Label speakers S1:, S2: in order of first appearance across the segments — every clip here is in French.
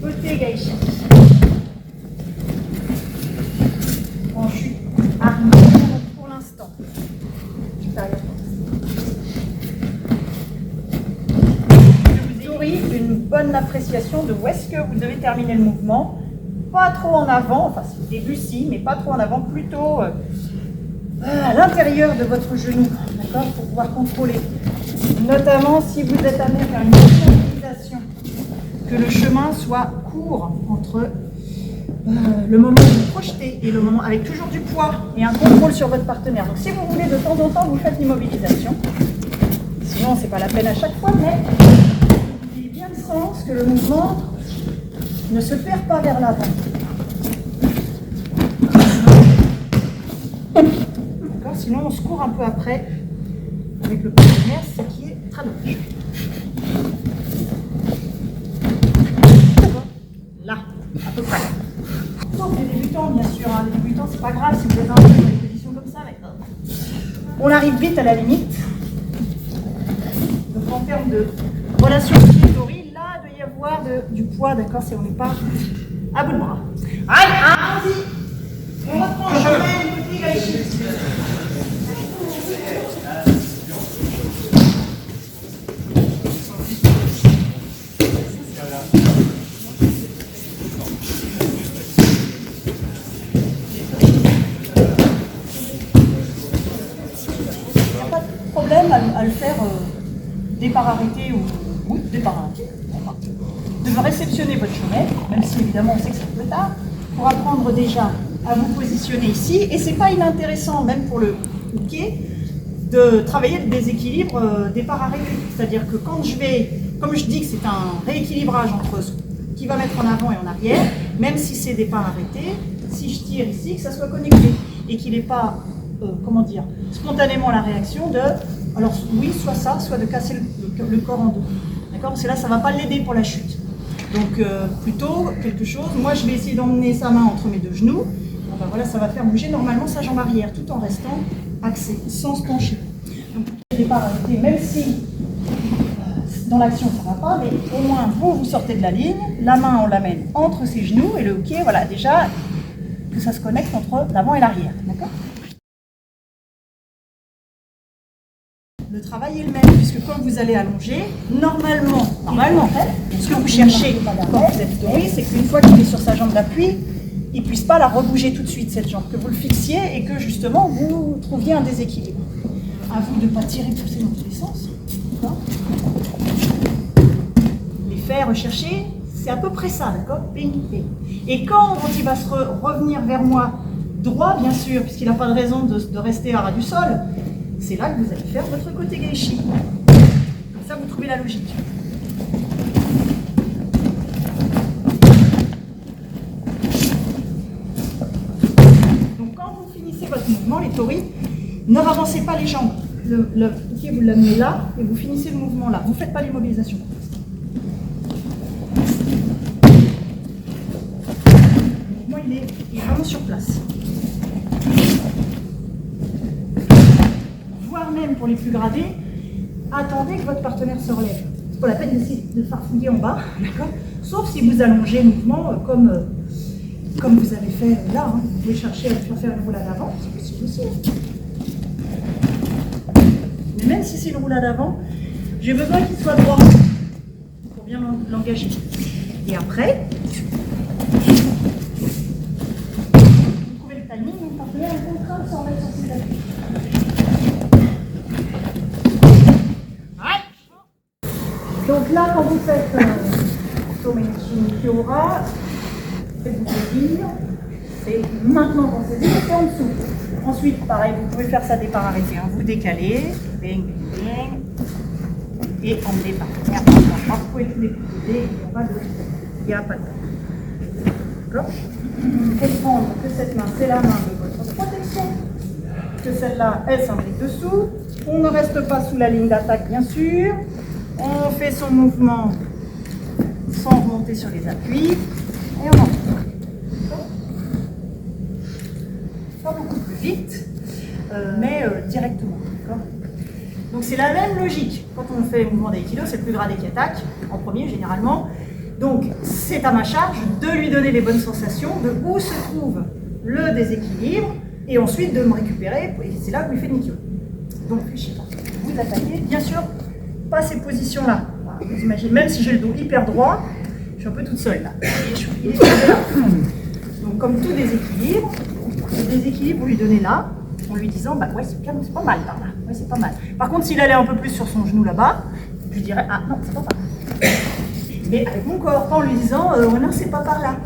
S1: Côté gaïchi. En chute arrière pour l'instant. Vous aurez une bonne appréciation de où est-ce que vous devez terminer le mouvement. Pas trop en avant, enfin c'est le début si, mais pas trop en avant, plutôt à l'intérieur de votre genou, d'accord, pour pouvoir contrôler. Notamment si vous êtes amené à faire une stabilisation, que le chemin soit court entre le moment où vous projetez et le moment avec toujours du poids et un contrôle sur votre partenaire. Donc si vous voulez de temps en temps vous faites l'immobilisation, sinon c'est pas la peine à chaque fois, mais il y a bien le sens que le mouvement ne se perd pas vers l'avant. D'accord, sinon on se court un peu après avec le partenaire, ce qui est très dommage. Là, à peu près. Sauf les débutants, bien sûr. Hein. Les débutants, c'est pas grave si vous êtes un peu dans une position comme ça. Mais... on arrive vite à la limite. Donc en termes de relation pied-tori, là, il doit y avoir du poids, d'accord, si on n'est pas à bout de bras. Allez, allons-y. On reprend le chemin du côté gaïchi. À le faire départ arrêté ou départ arrêté. De réceptionner votre chemin, même si évidemment on sait que c'est un peu tard, pour apprendre déjà à vous positionner ici. Et c'est pas inintéressant, même pour le hockey, de travailler le déséquilibre départ arrêté. C'est-à-dire que quand je vais, comme je dis que c'est un rééquilibrage entre ce qui va mettre en avant et en arrière, même si c'est départ arrêté, si je tire ici, que ça soit connecté et qu'il n'ait pas, comment dire, spontanément la réaction de. Alors oui, soit ça, soit de casser le corps en deux. D'accord? Parce que là, ça ne va pas l'aider pour la chute. Donc plutôt quelque chose, moi je vais essayer d'emmener sa main entre mes deux genoux. Bon, ben, voilà, ça va faire bouger normalement sa jambe arrière tout en restant axé, sans se pencher. Donc départ arrêté, même si dans l'action ça ne va pas, mais au moins vous sortez de la ligne, la main on l'amène entre ses genoux et le hockey, voilà déjà que ça se connecte entre l'avant et l'arrière. D'accord? Le travail est le même, puisque quand vous allez allonger, normalement, ce que vous cherchez quand vous êtes tori, c'est qu'une fois qu'il est sur sa jambe d'appui, il ne puisse pas la rebouger tout de suite, cette jambe, que vous le fixiez et que justement vous trouviez un déséquilibre. À vous de ne pas tirer, pousser dans tous les sens. Les faire rechercher, c'est à peu près ça, d'accord? Ping, ping. Et quand il va se revenir vers moi, droit bien sûr, puisqu'il n'a pas de raison de rester à ras du sol, c'est là que vous allez faire votre côté gaïchi. Comme ça, vous trouvez la logique. Donc, quand vous finissez votre mouvement, les tori, ne ravancez pas les jambes. Le pied, vous l'amenez là et vous finissez le mouvement là. Vous ne faites pas l'immobilisation. Le mouvement, il est vraiment sur place. Même pour les plus gradés, attendez que votre partenaire se relève. C'est pas la peine d'essayer de farfouiller en bas, d'accord? Sauf si vous allongez le mouvement comme vous avez fait là. Hein. Vous pouvez chercher à faire une roulade avant, c'est possible aussi. Mais même si c'est une roulade avant, j'ai besoin qu'il soit droit pour bien l'engager. Et après, vous trouvez le timing, votre partenaire est contraint de s'en remettre sur ses appuis. Donc là, quand vous faites Tomenichi Kiora, faites-vous plaisir, c'est maintenant qu'on saisit, c'est en dessous. Ensuite, pareil, vous pouvez faire ça départ arrêté, hein. Vous décalez, bing, bing, bing, et emmenez partenaire. Vous pouvez tous les côtés, il n'y a pas de d'accord? Comprendre que cette main, c'est la main de votre protection, que celle-là, elle s'imbrique dessous. On ne reste pas sous la ligne d'attaque, bien sûr. On fait son mouvement sans remonter sur les appuis et on en fait. Pas beaucoup plus vite, mais directement. Donc c'est la même logique. Quand on fait le mouvement d'aïkido, c'est le plus gradé qui attaque en premier généralement. Donc, c'est à ma charge de lui donner les bonnes sensations, de où se trouve le déséquilibre, et ensuite de me récupérer, et c'est là que lui fait Nikyo. Donc, je sais pas, vous attaquez, bien sûr, pas ces positions-là. Vous imaginez, même si j'ai le dos hyper droit, je suis un peu toute seule là. Il est là. Donc, comme tout déséquilibre, le déséquilibre, vous lui donnez là, en lui disant, bah ouais, c'est pas mal par là, ouais, c'est pas mal. Par contre, s'il allait un peu plus sur son genou là-bas, je lui dirais, ah non, c'est pas par là. Mais avec mon corps, pas en lui disant, oh non, c'est pas par là.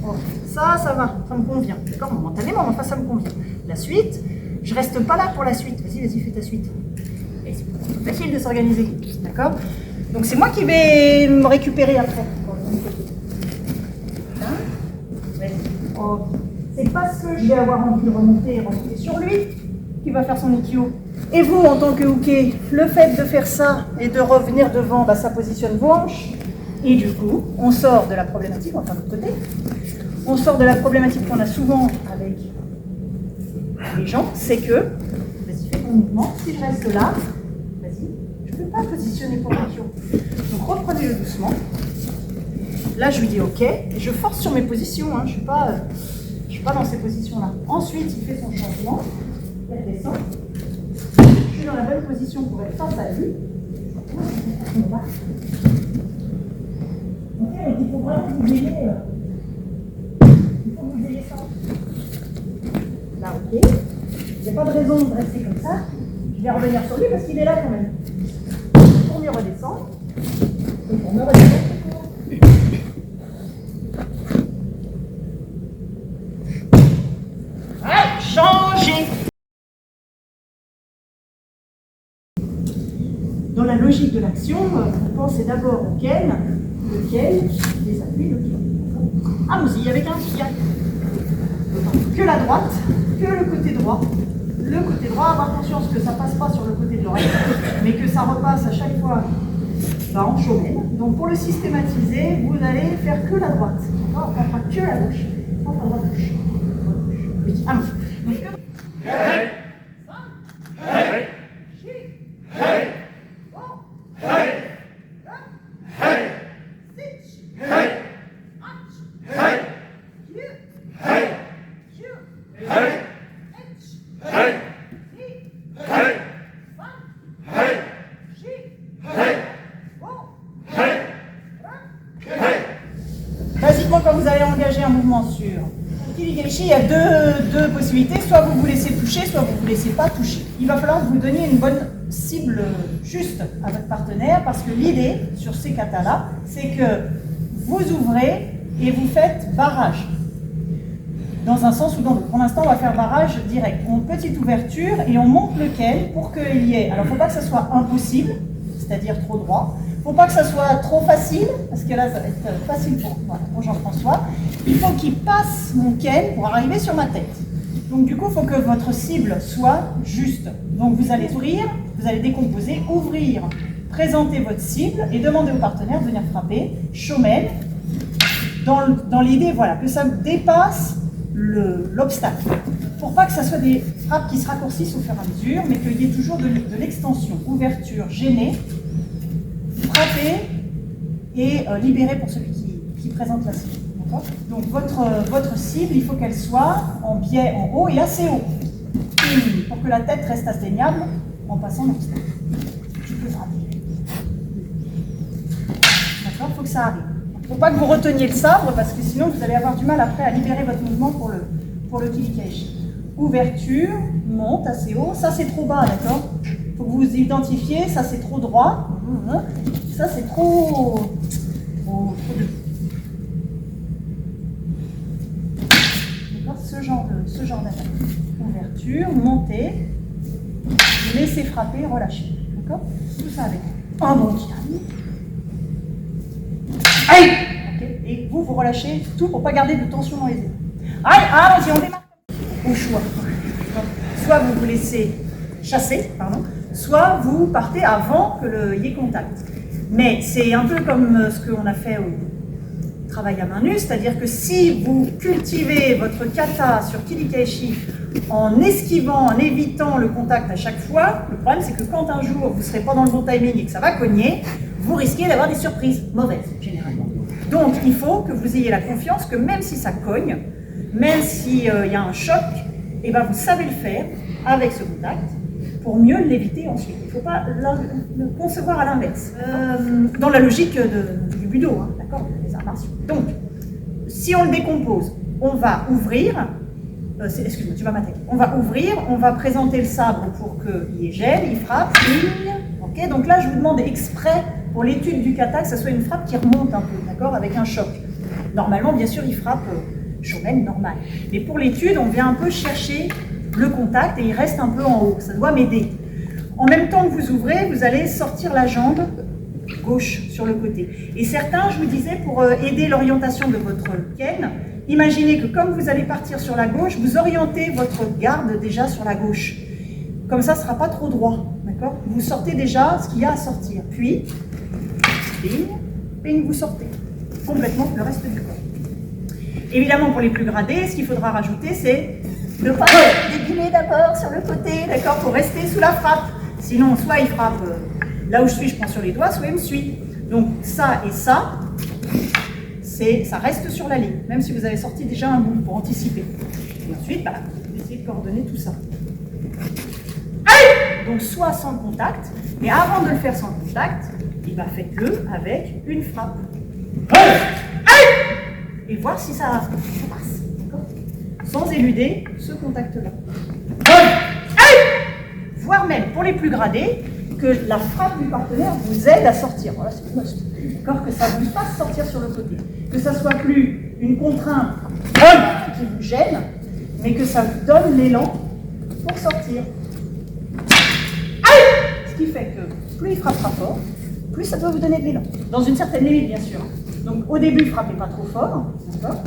S1: Oh, ça va, ça me convient. D'accord, momentanément, enfin, ça me convient. La suite, je reste pas là pour la suite. Vas-y, fais ta suite. Et c'est facile de s'organiser, d'accord? Donc c'est moi qui vais me récupérer après. Oh, c'est parce que je vais avoir envie de remonter sur lui qui va faire son Ikkyo. Et vous, en tant que Uke, le fait de faire ça et de revenir devant, bah, ça positionne vos hanches. Et du coup, on sort de la problématique, enfin de l'autre côté, on sort de la problématique qu'on a souvent avec les gens, c'est que, vas-y, fais ton mouvement, si je reste là, vas-y, je ne peux pas positionner pour l'Ikkyo. Donc reprenez-le doucement. Là, je lui dis OK, et je force sur mes positions, hein, je ne suis pas dans ces positions-là. Ensuite, il fait son changement, il redescend. Je suis dans la bonne position pour être face à lui. Ok, donc il faut vraiment que vous ayez, ça. Là, ok. Il n'y a pas de raison de rester comme ça. Je vais revenir sur lui parce qu'il est là quand même. Pour mieux redescendre. Et pour mieux redescendre. Allez, changez. Dans la logique de l'action, vous pensez d'abord auquel, les appuis, le pied. Ah, mais il y avait qu'un qui a que la droite, que le côté droit. Le côté droit, avoir conscience que ça ne passe pas sur le côté de l'oreille, mais que ça repasse à chaque fois en shomen. Donc pour le systématiser, vous allez faire que la droite. On ne fera que la gauche. On fera droite-gauche. Oui, ah non. Donc, hey. Hey. Hey. Basiquement, quand vous allez engager un mouvement sur Kili-Gaishi, il y a deux possibilités. Soit vous vous laissez toucher, soit vous ne vous laissez pas toucher. Il va falloir que vous donniez une bonne cible juste à votre partenaire, parce que l'idée sur ces katas-là, c'est que vous ouvrez et vous faites barrage. Dans un sens ou dans l'autre. Pour l'instant, on va faire barrage direct. On petite ouverture et on monte lequel pour qu'il y ait. Alors, il ne faut pas que ça soit impossible, c'est-à-dire trop droit. Il ne faut pas que ça soit trop facile, parce que là, ça va être facile pour Jean-François. Il faut qu'il passe mon ken pour arriver sur ma tête. Donc, du coup, il faut que votre cible soit juste. Donc, vous allez ouvrir, vous allez décomposer, ouvrir, présenter votre cible et demander au partenaire de venir frapper, shomen, dans l'idée, voilà, que ça dépasse l'obstacle. Pour pas que ça soit des frappes qui se raccourcissent au fur et à mesure, mais qu'il y ait toujours de l'extension, ouverture, gêner, frapper et libérer pour celui qui présente la cible. Donc votre cible, il faut qu'elle soit en biais en haut et assez haut, pour que la tête reste atteignable en passant l'obstacle. Tu peux frapper. D'accord, il faut que ça arrive. Il ne faut pas que vous reteniez le sabre, parce que sinon vous allez avoir du mal après à libérer votre mouvement pour le Kili-Gaishi. Ouverture, monte assez haut. Ça c'est trop bas, d'accord? Il faut que vous identifiez, ça c'est trop droit. Ça c'est trop d'accord, ce genre d'attaque. Ouverture, montée, laissez frapper, relâcher. D'accord? Tout ça avec un bon kirami. Aïe! Okay. Et vous relâchez tout pour ne pas garder de tension dans les épaules. Aïe! Allons-y, on démarre. Au choix. Soit vous vous laissez chasser, soit vous partez avant qu'il y ait contact. Mais c'est un peu comme ce qu'on a fait au travail à main nue, c'est-à-dire que si vous cultivez votre kata sur Kili-Gaishi en esquivant, en évitant le contact à chaque fois, le problème c'est que quand un jour vous ne serez pas dans le bon timing et que ça va cogner, vous risquez d'avoir des surprises mauvaises, généralement. Donc, il faut que vous ayez la confiance que même si ça cogne, même s'il y a un choc, eh ben, vous savez le faire avec ce contact pour mieux l'éviter ensuite. Il ne faut pas le concevoir à l'inverse. Dans la logique du budo, hein, d'accord, des arts martiaux. Donc, si on le décompose, on va ouvrir, excuse-moi, tu vas m'attaquer. On va ouvrir, on va présenter le sabre pour qu'il y ait gel, il frappe, ligne. Okay, donc là, je vous demande exprès, pour l'étude du kata, que ce soit une frappe qui remonte un peu, d'accord, avec un choc. Normalement, bien sûr, il frappe shomen normal. Mais pour l'étude, on vient un peu chercher le contact et il reste un peu en haut. Ça doit m'aider. En même temps que vous ouvrez, vous allez sortir la jambe gauche sur le côté. Et certains, je vous disais, pour aider l'orientation de votre ken, imaginez que comme vous allez partir sur la gauche, vous orientez votre garde déjà sur la gauche. Comme ça, ce ne sera pas trop droit. D'accord ? Vous sortez déjà ce qu'il y a à sortir. Puis, ping, ping, vous sortez. Complètement le reste du corps. Évidemment, pour les plus gradés, ce qu'il faudra rajouter, c'est ne pas déguiner d'abord sur le côté, d'accord, pour rester sous la frappe. Sinon, soit il frappe là où je suis, je prends sur les doigts, soit il me suit. Donc, ça et ça, ça reste sur la ligne, même si vous avez sorti déjà un bout pour anticiper. Et ensuite, bah, vous essayez de coordonner tout ça. Donc, soit sans contact, mais avant de le faire sans contact, faites-le avec une frappe. Et voir si ça passe. Sans éluder ce contact-là. Voire même, pour les plus gradés, que la frappe du partenaire vous aide à sortir. Voilà, c'est plus must. D'accord, que ça vous fasse sortir sur le côté. Que ça ne soit plus une contrainte qui vous gêne, mais que ça vous donne l'élan pour sortir. Ce qui fait que plus il frappera fort, plus ça doit vous donner de l'élan. Dans une certaine limite, bien sûr. Donc au début, frappez pas trop fort. D'accord.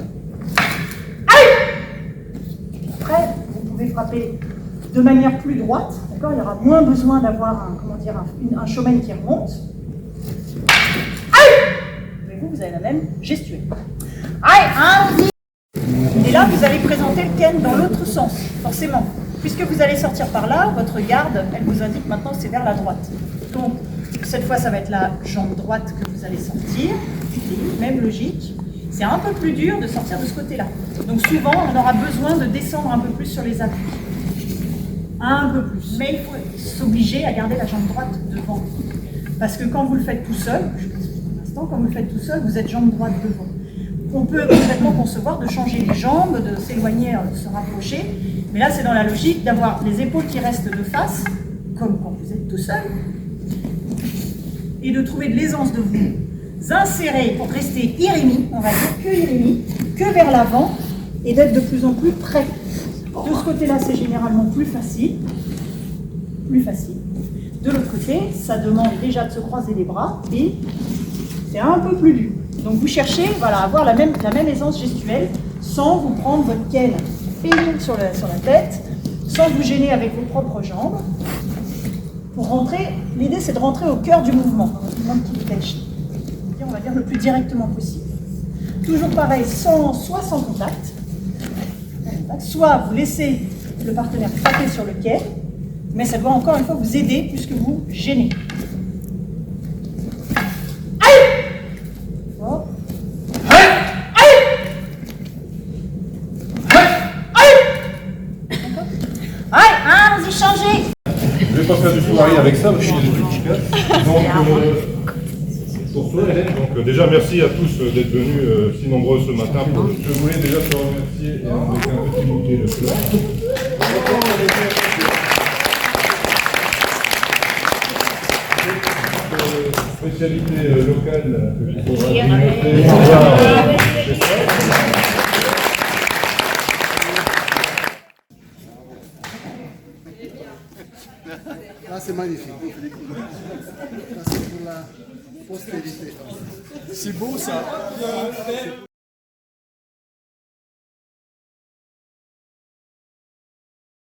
S1: Après, vous pouvez frapper de manière plus droite. D'accord. Il y aura moins besoin d'avoir un shomen qui remonte. Mais vous avez la même gestuelle. Et là, vous allez présenter le ken dans l'autre sens, forcément. Puisque vous allez sortir par là, votre garde, elle vous indique maintenant c'est vers la droite. Donc, cette fois, ça va être la jambe droite que vous allez sortir. Même logique. C'est un peu plus dur de sortir de ce côté-là. Donc souvent, on aura besoin de descendre un peu plus sur les appuis. Un peu plus. Mais il faut s'obliger à garder la jambe droite devant. Parce que quand vous le faites tout seul, je vous explique un instant, quand vous le faites tout seul, vous êtes jambe droite devant. On peut complètement concevoir de changer les jambes, de s'éloigner, de se rapprocher. Mais là, c'est dans la logique d'avoir les épaules qui restent de face, comme quand vous êtes tout seul, et de trouver de l'aisance de vous insérer pour rester irimi, on va dire que irimi, que vers l'avant, et d'être de plus en plus près. De ce côté-là, c'est généralement plus facile. Plus facile. De l'autre côté, ça demande déjà de se croiser les bras, et c'est un peu plus dur. Donc vous cherchez à avoir la même aisance gestuelle, sans vous prendre votre ken sur la tête, sans vous gêner avec vos propres jambes. Pour rentrer, l'idée c'est de rentrer au cœur du mouvement, on va dire le plus directement possible. Toujours pareil, soit sans contact, soit vous laissez le partenaire frapper sur le ken, mais ça doit encore une fois vous aider puisque vous gênez. Allez-y, changez.
S2: Je vais pas faire du soirée avec ça, parce qu'il y a des trucs qui cassent. Donc, pour toi, Hélène, donc déjà merci à tous d'être venus si nombreux ce matin. Je voulais déjà te remercier avec un petit bouquet de fleurs. Spécialité locale que il faudra démontrer.
S3: Là, c'est magnifique. Là, c'est pour la postérité. C'est beau ça.